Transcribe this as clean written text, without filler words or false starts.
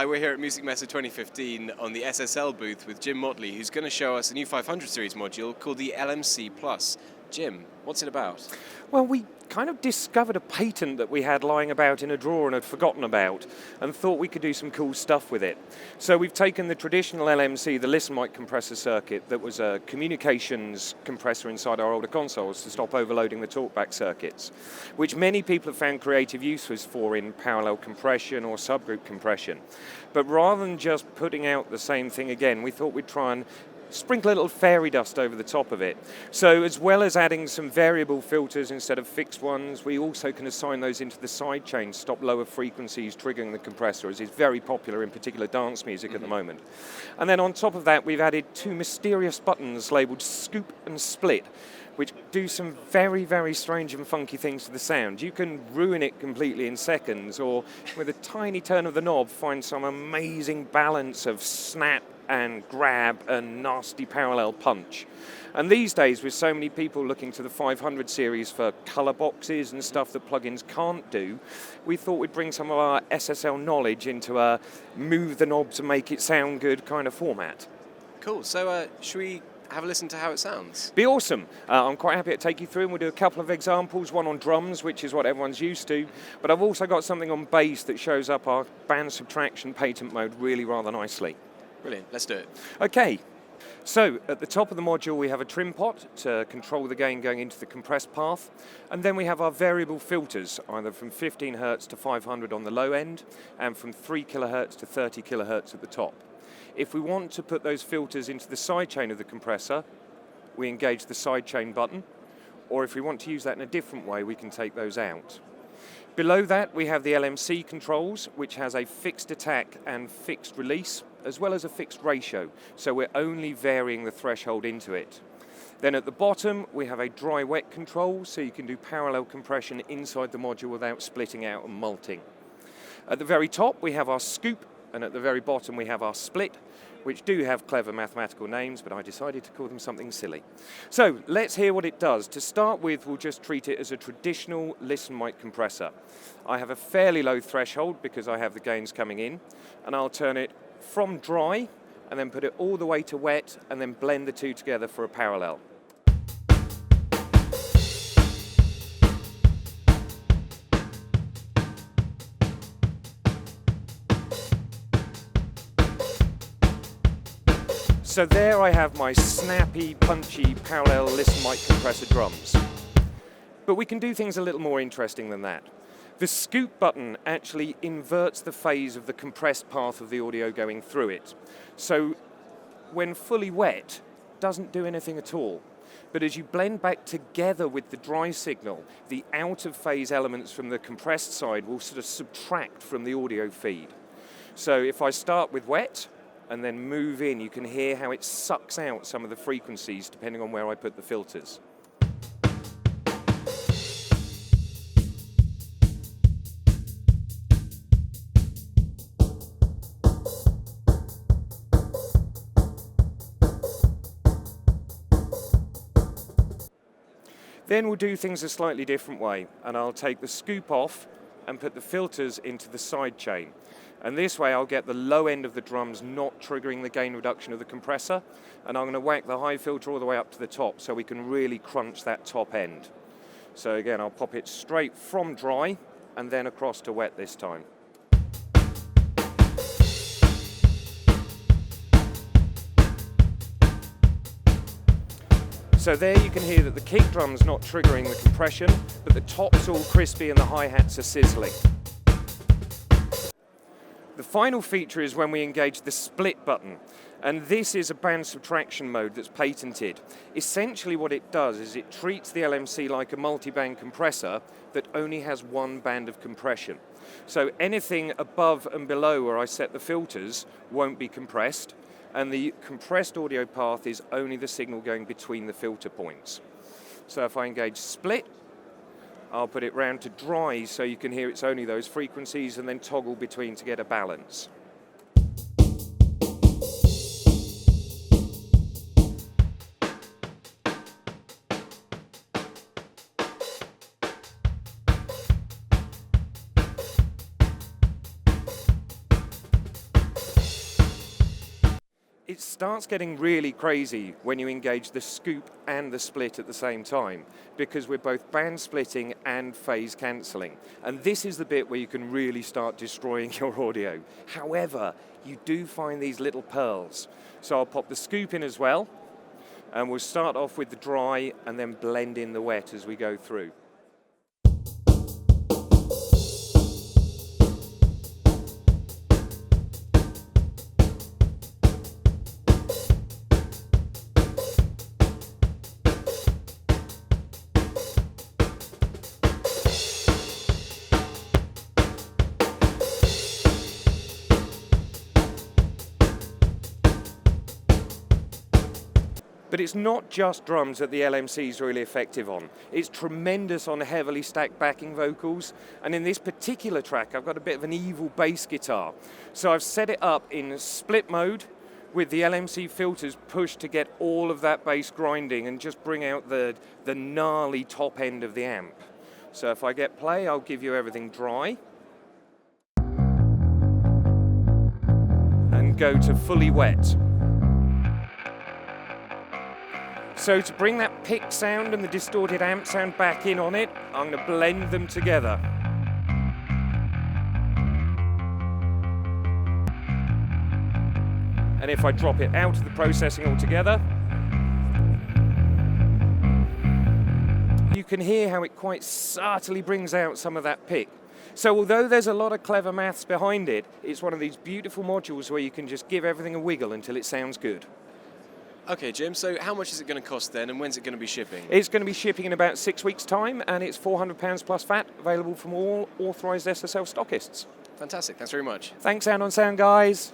Hi, we're here at Musikmesse 2015 on the SSL booth with Jim Motley, who's going to show us a new 500 series module called the LMC Plus. Jim, what's it about? Well, we kind of discovered a patent that we had lying about in a drawer and had forgotten about, and thought we could do some cool stuff with it. So we've taken the traditional LMC, the Listen Mic Compressor circuit, that was a communications compressor inside our older consoles to stop overloading the talkback circuits, which many people have found creative uses for in parallel compression or subgroup compression. But rather than just putting out the same thing again, we thought we'd try and sprinkle a little fairy dust over the top of it. So as well as adding some variable filters instead of fixed ones, we also can assign those into the sidechain to stop lower frequencies triggering the compressor, as is very popular in particular dance music at the moment. And then on top of that, we've added two mysterious buttons labeled scoop and split, which do some very, very strange and funky things to the sound. You can ruin it completely in seconds, or with a tiny turn of the knob, find some amazing balance of snap and grab and nasty parallel punch. And these days, with so many people looking to the 500 series for color boxes and stuff that plugins can't do, we thought we'd bring some of our SSL knowledge into a move the knob to make it sound good kind of format. Cool, so should we have a listen to how it sounds? Be awesome. I'm quite happy to take you through, and we'll do a couple of examples, one on drums, which is what everyone's used to, but I've also got something on bass that shows up our band subtraction patent mode really rather nicely. Brilliant, let's do it. Okay, so at the top of the module we have a trim pot to control the gain going into the compressed path, and then we have our variable filters, either from 15 Hz to 500 on the low end, and from 3 kHz to 30 kHz at the top. If we want to put those filters into the sidechain of the compressor, we engage the sidechain button, or if we want to use that in a different way, we can take those out. Below that, we have the LMC controls, which has a fixed attack and fixed release, as well as a fixed ratio, so we're only varying the threshold into it. Then at the bottom, we have a dry-wet control, so you can do parallel compression inside the module without splitting out and multing. At the very top, we have our scoop, and at the very bottom, we have our split, which do have clever mathematical names, but I decided to call them something silly. So let's hear what it does. To start with, we'll just treat it as a traditional Listen Mic compressor. I have a fairly low threshold because I have the gains coming in, and I'll turn it from dry and then put it all the way to wet and then blend the two together for a parallel. So there I have my snappy, punchy, parallel Listen Mic Compressor drums. But we can do things a little more interesting than that. The scoop button actually inverts the phase of the compressed path of the audio going through it. So when fully wet, it doesn't do anything at all. But as you blend back together with the dry signal, the out-of-phase elements from the compressed side will sort of subtract from the audio feed. So if I start with wet, and then move in, you can hear how it sucks out some of the frequencies depending on where I put the filters. Then we'll do things a slightly different way, and I'll take the scoop off and put the filters into the sidechain. And this way I'll get the low end of the drums not triggering the gain reduction of the compressor, and I'm going to whack the high filter all the way up to the top so we can really crunch that top end. So again, I'll pop it straight from dry and then across to wet this time. So there you can hear that the kick drum's not triggering the compression, but the top's all crispy and the hi-hats are sizzling. The final feature is when we engage the split button, and this is a band subtraction mode that's patented. Essentially what it does is it treats the LMC like a multi-band compressor that only has one band of compression. So anything above and below where I set the filters won't be compressed, and the compressed audio path is only the signal going between the filter points. So if I engage split, I'll put it round to dry so you can hear it's only those frequencies, and then toggle between to get a balance. It starts getting really crazy when you engage the scoop and the split at the same time, because we're both band splitting and phase cancelling. And this is the bit where you can really start destroying your audio. However, you do find these little pearls. So I'll pop the scoop in as well, and we'll start off with the dry and then blend in the wet as we go through. But it's not just drums that the LMC is really effective on. It's tremendous on heavily stacked backing vocals. And in this particular track, I've got a bit of an evil bass guitar. So I've set it up in split mode with the LMC filters pushed to get all of that bass grinding and just bring out the gnarly top end of the amp. So if I get play, I'll give you everything dry. And go to fully wet. So to bring that pick sound and the distorted amp sound back in on it, I'm going to blend them together. And if I drop it out of the processing altogether, you can hear how it quite subtly brings out some of that pick. So although there's a lot of clever maths behind it, it's one of these beautiful modules where you can just give everything a wiggle until it sounds good. Okay, Jim, so how much is it going to cost then, and when's it going to be shipping? It's going to be shipping in about 6 weeks' time, and it's £400 plus VAT, available from all authorised SSL stockists. Fantastic, thanks very much. Thanks, Sound on Sound, guys.